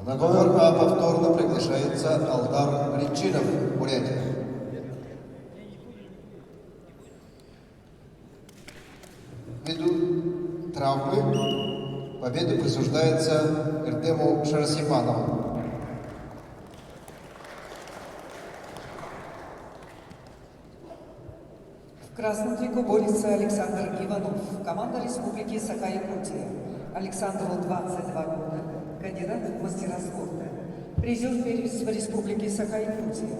На ковер А повторно приглашается Алдар Ричинов, Бурятия. Ввиду травмы победа присуждается Эртему Шарасиманову. В красном трико борется Александр Иванов, команда Республики Саха-Якутия. Александру 22 года, кандидат в мастера спорта, призер первенства Республики Саха-Якутия.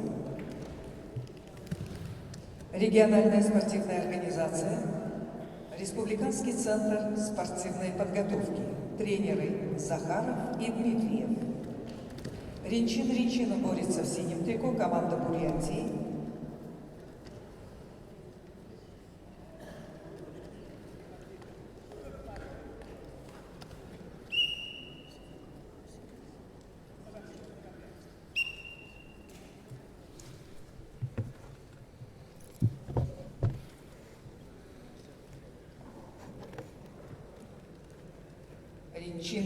Региональная спортивная организация, Республиканский центр спортивной подготовки, тренеры Захаров и Дмитриев. Ринчин борется в синем трико, команда Бурятии.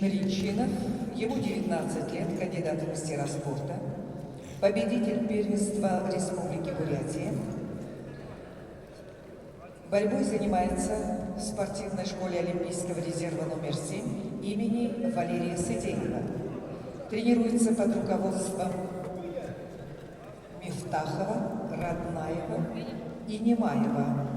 Ринчинов, ему 19 лет, кандидат в мастера спорта, победитель первенства Республики Бурятия. Борьбой занимается в спортивной школе Олимпийского резерва номер 7 имени Валерия Сидеева. Тренируется под руководством Мифтахова, Раднаева и Немаева.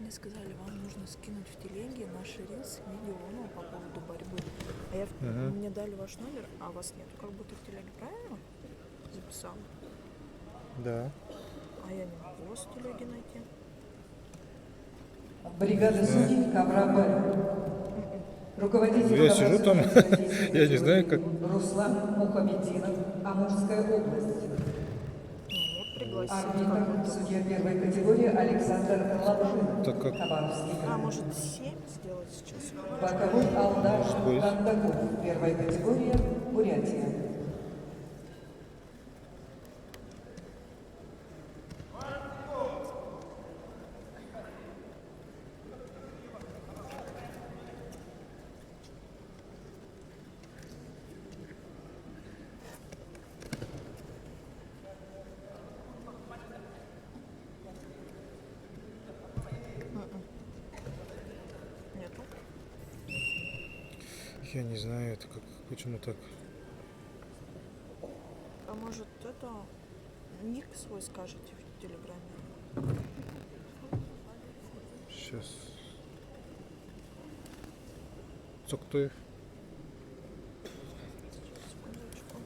Мне сказали, вам нужно скинуть в телеге наш рилс видео, ну, по поводу борьбы. А я мне дали ваш номер, а вас нет. Как будто в телеге, правильно? Записала. Да. А я не могу вас в телеге найти. Бригада судей Кавраб. Руководитель. Я сижу там, я не знаю, как. Руслан Мухамединов, Амурская область. Арбитр, судья первой категории Александр Лапшин, Хабаровский край. А может 7 сделать сейчас? Боковой Алдар Кандаков, первая категория, Бурятия. Я не знаю, это как, почему так. А может это ник свой скажете в Телеграме? Сейчас. Цоктоев. Секундочку.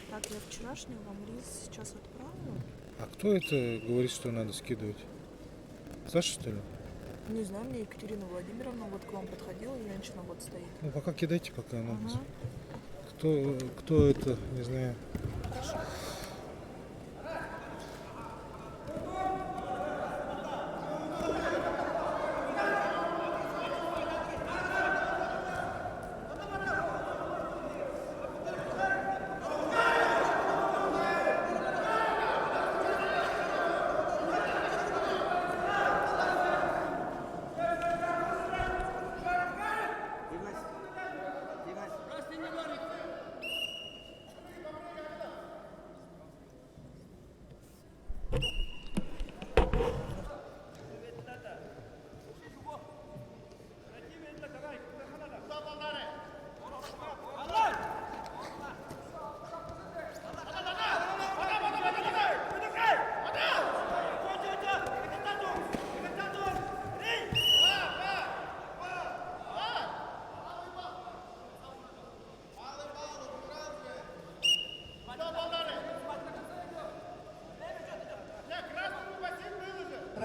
Так, я вчерашний вам рис сейчас отправлю. А кто это говорит, что надо скидывать? Саша, что ли? Не знаю, мне Екатерина Владимировна вот к вам подходила, женщина вот стоит. Ну, пока кидайте, пока она. Кто это, не знаю. Хорошо.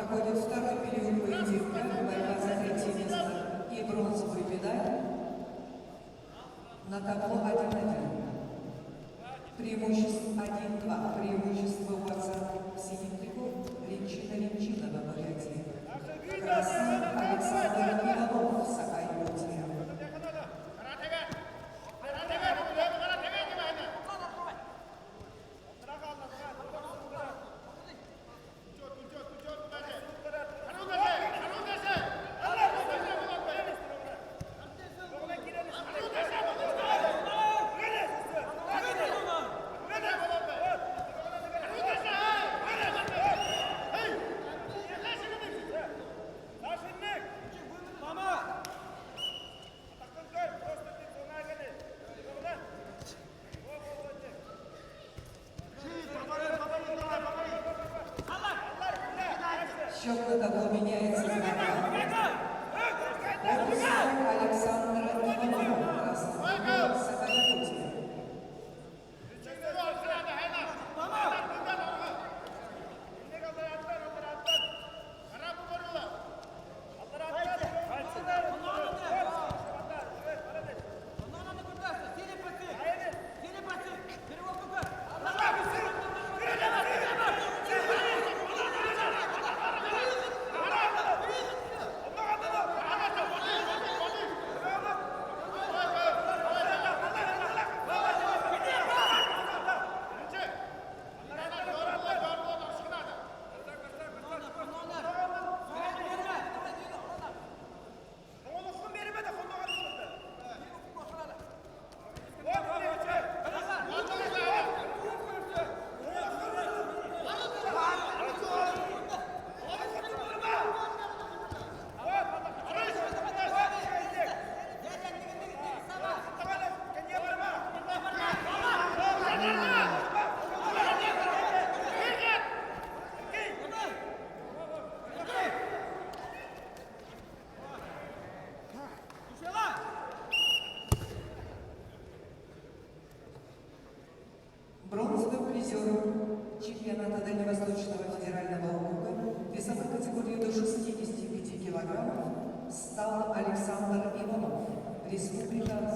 проходит второй период поединка, борьба за третье место и бронзовую медаль на табло 1-1. Преимущество 1-2. Преимущество у борца в синем трико Ринчина в обороте. Красный Александр Иванов, Сакай Якутия. Счет на табло меняется на Александра Иванова, красный трико Сакай Якутия. Бронзовым призером чемпионата Дальневосточного федерального округа весовой категории до 65 килограммов стал Александр Иванов, Республика